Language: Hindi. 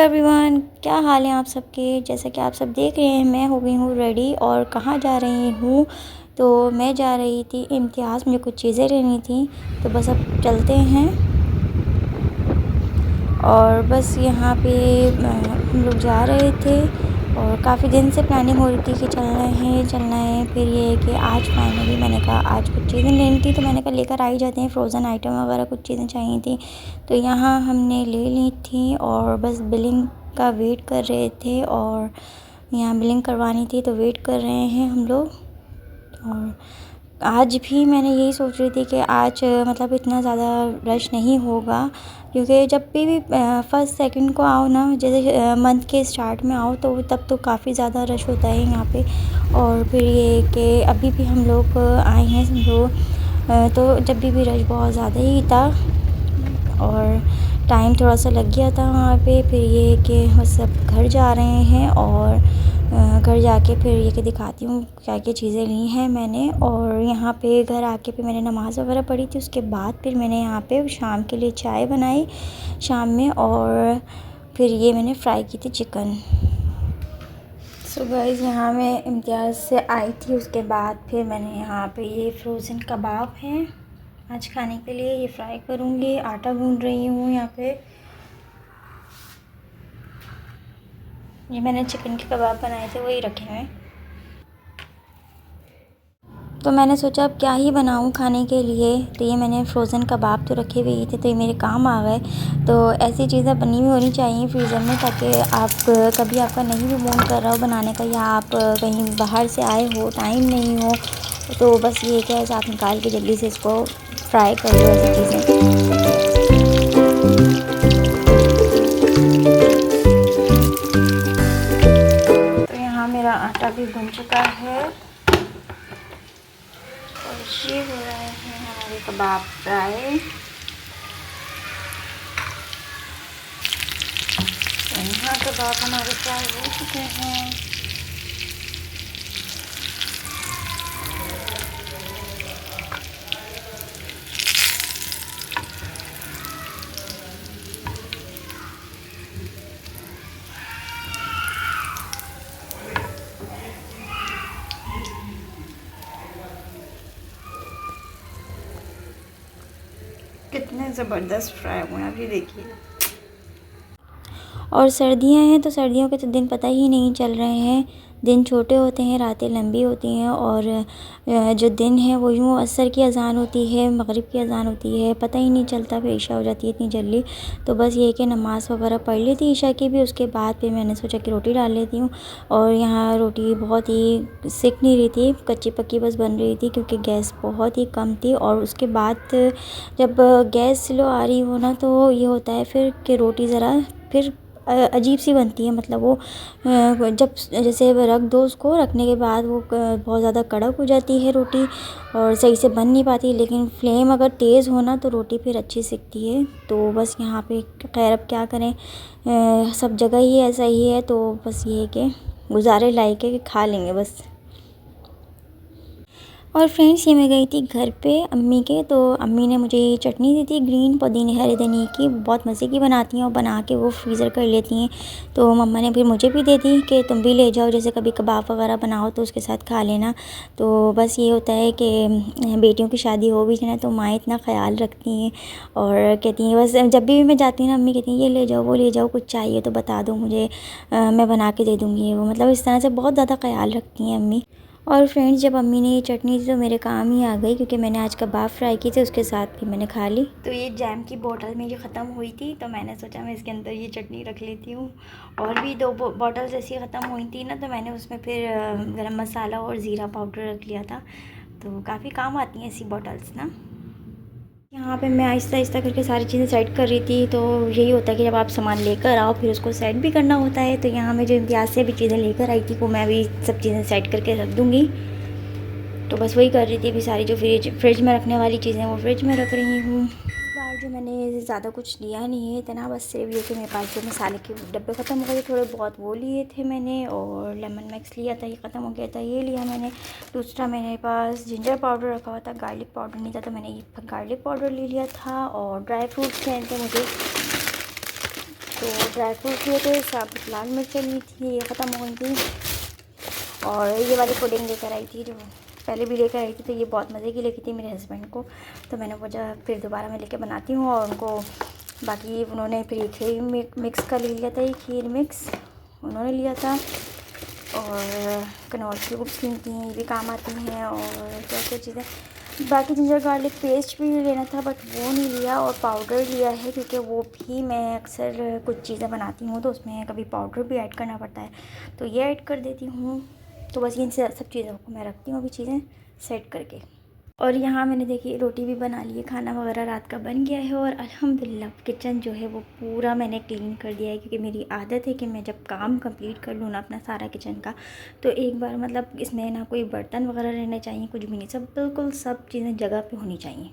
एवरीवन, क्या हाल है आप सबके। जैसा कि आप सब देख रहे हैं, मैं हो गई हूँ रेडी। और कहाँ जा रही हूँ, तो मैं जा रही थी इम्तियाज़, मुझे कुछ चीज़ें लेनी थी। तो बस अब चलते हैं। और बस यहाँ पे हम लोग जा रहे थे और काफ़ी दिन से प्लानिंग हो रही थी कि चलना है। फिर ये है कि आज फाइनली मैंने कहा आज कुछ चीज़ें लेनी थी, तो मैंने कहा लेकर आ ही जाते हैं। फ्रोज़न आइटम वगैरह कुछ चीज़ें चाहिए थी, तो यहाँ हमने ले ली थी। और बस बिलिंग का वेट कर रहे थे, और यहाँ बिलिंग करवानी थी, तो वेट कर रहे हैं हम लोग। और आज भी मैंने यही सोच रही थी कि आज मतलब इतना ज़्यादा रश नहीं होगा, क्योंकि जब भी फर्स्ट सेकंड को आओ ना, जैसे मंथ के स्टार्ट में आओ, तो तब तो काफ़ी ज़्यादा रश होता है यहाँ पे। और फिर ये कि अभी भी हम लोग आए हैं समझो, तो जब भी रश बहुत ज़्यादा ही था और टाइम थोड़ा सा लग गया था वहाँ पे। फिर ये है कि बस सब घर जा रहे हैं, और घर जाके फिर ये कि दिखाती हूँ क्या क्या चीज़ें ली हैं मैंने। और यहाँ पे घर आके फिर मैंने नमाज़ वगैरह पढ़ी थी। उसके बाद फिर मैंने यहाँ पे शाम के लिए चाय बनाई शाम में, और फिर ये मैंने फ्राई की थी चिकन। सो गाइस, यहाँ मैं इम्तियाज़ से आई थी, उसके बाद फिर मैंने यहाँ पे ये फ्रोज़न कबाब हैं आज खाने के लिए, ये फ्राई करूँगी। आटा गूँध रही हूँ यहाँ पे। ये मैंने चिकन के कबाब बनाए थे, वही रखे हैं। तो मैंने सोचा अब क्या ही बनाऊं खाने के लिए, तो ये मैंने फ्रोज़न कबाब तो रखे हुए ही थे, तो ये मेरे काम आ गए। तो ऐसी चीज़ें बनी हुई होनी चाहिए फ्रीज़र में, ताकि आप कभी आपका नहीं भी मूड कर रहा हो बनाने का, या आप कहीं बाहर से आए हो, टाइम नहीं हो, तो बस ये क्या है, आप निकाल के जल्दी से इसको फ्राई कर लो ऐसी चीज़ें। तो यहाँ मेरा आटा भी भुन चुका है, और ये हो रहे हैं हमारे कबाब फ्राई। तो यहाँ कबाब हमारे फ्राई हो चुके हैं। कितने ज़बरदस्त फ्राई हुए हैं, अभी देखिए। और सर्दियां हैं, तो सर्दियों के तो दिन पता ही नहीं चल रहे हैं। दिन छोटे होते हैं, रातें लंबी होती हैं, और जो दिन है वो यूँ असर की अज़ान होती है, मगरिब की अज़ान होती है, पता ही नहीं चलता, फिर ईशा हो जाती है इतनी जल्दी। तो बस ये कि नमाज़ वगैरह पढ़ ली थी ईशा की भी, उसके बाद फिर मैंने सोचा कि रोटी डाल लेती हूँ। और यहाँ रोटी बहुत ही सिक नहीं रही थी, कच्ची पक्की बस बन रही थी, क्योंकि गैस बहुत ही कम थी। और उसके बाद जब गैस स्लो आ रही हो ना, तो ये होता है फिर कि रोटी ज़रा फिर अजीब सी बनती है। मतलब वो जब जैसे रख दो, उसको रखने के बाद वो बहुत ज़्यादा कड़क हो जाती है रोटी, और सही से बन नहीं पाती। लेकिन फ्लेम अगर तेज़ हो ना, तो रोटी फिर अच्छी सिकती है। तो बस यहाँ पे खैर अब क्या करें, सब जगह ही ऐसा ही है, तो बस ये है कि गुजारे लायक है कि खा लेंगे बस। और फ्रेंड्स, ये मैं गई थी घर पे अम्मी के, तो अम्मी ने मुझे ये चटनी दी थी ग्रीन पुदीने हरे धनिए की, बहुत मज़े की बनाती हैं, और बना के वो फ्रीज़र कर लेती हैं। तो मम्मा ने फिर मुझे भी दे दी कि तुम भी ले जाओ, जैसे कभी कबाब वगैरह बनाओ तो उसके साथ खा लेना। तो बस ये होता है कि बेटियों की शादी हो भी ना, तो माँ इतना ख़्याल रखती हैं, और कहती हैं बस जब भी मैं जाती हूँ ना, अम्मी कहती हैं ये ले जाओ वो ले जाओ, कुछ चाहिए तो बता दो मुझे, मैं बना के दे दूँगी। वो मतलब इस तरह से बहुत ज़्यादा ख़्याल रखती हैं अम्मी। और फ्रेंड्स, जब अम्मी ने ये चटनी दी तो मेरे काम ही आ गई, क्योंकि मैंने आज कबाब फ्राई किए थे, उसके साथ भी मैंने खा ली। तो ये जैम की बोतल मेरी ख़त्म हुई थी, तो मैंने सोचा मैं इसके अंदर ये चटनी रख लेती हूँ। और भी दो बॉटल्स ऐसी ख़त्म हुई थी ना, तो मैंने उसमें फिर गरम मसाला और ज़ीरा पाउडर रख लिया था। तो काफ़ी काम आती हैं ऐसी बॉटल्स ना। यहाँ पे मैं आहिस्ता आहिस्ता करके सारी चीज़ें सेट कर रही थी। तो यही होता है कि जब आप सामान लेकर आओ, फिर उसको सेट भी करना होता है। तो यहाँ मैं जो इम्तियाज़ से भी चीज़ें लेकर आई थी, वो मैं अभी सब चीज़ें सेट करके रख दूँगी। तो बस वही कर रही थी। अभी सारी जो फ्रिज में रखने वाली चीज़ें वो फ्रिज में रख रही हूँ। इस बार जो मैंने ज़्यादा कुछ लिया नहीं है इतना, बस सिर्फ ये कि मेरे पास जो मसाले के डब्बे ख़त्म हो गए थे, थोड़े बहुत वो लिए थे मैंने, और लेमन मैक्स लिया था, ये ख़त्म हो गया था, ये लिया मैंने। दूसरा मेरे पास जिंजर पाउडर रखा हुआ था, गार्लिक पाउडर नहीं था, तो मैंने ये गार्लिक पाउडर ले लिया था। और ड्राई फ्रूट्स लेने थे मुझे, तो ड्राई फ्रूट लिए थे, साबुत लाल मिर्च ली थी, ये ख़त्म हो गई थी। और ये वाली पुडिंग लेकर आई थी, जो पहले भी लेकर आई थी, तो ये बहुत मज़े की लगी थी मेरे हस्बैंड को। तो मैंने वजह फिर दोबारा मैं लेके बनाती हूँ। और उनको बाकी उन्होंने फिर ये खीर मिक्स का ले लिया था, ये खीर मिक्स उन्होंने लिया था। और कनौर क्यूब्स ली थी, ये भी काम आती हैं। और क्या क्या चीज़ें, बाकी जिंजर गार्लिक पेस्ट भी लेना था, बट वो नहीं लिया। और पाउडर लिया है, क्योंकि वो भी मैं अक्सर कुछ चीज़ें बनाती हूँ तो उसमें कभी पाउडर भी ऐड करना पड़ता है, तो ये ऐड कर देती हूँ। तो बस इन सब चीज़ों को मैं रखती हूँ अभी चीज़ें सेट करके। और यहाँ मैंने देखी रोटी भी बना ली है, खाना वगैरह रात का बन गया है। और अल्हम्दुलिल्लाह किचन जो है वो पूरा मैंने क्लीन कर दिया है, क्योंकि मेरी आदत है कि मैं जब काम कंप्लीट कर लूँ ना अपना सारा किचन का, तो एक बार मतलब इसमें ना कोई बर्तन वगैरह रहने चाहिए, कुछ भी नहीं, सब बिल्कुल सब चीज़ें जगह पे होनी चाहिए।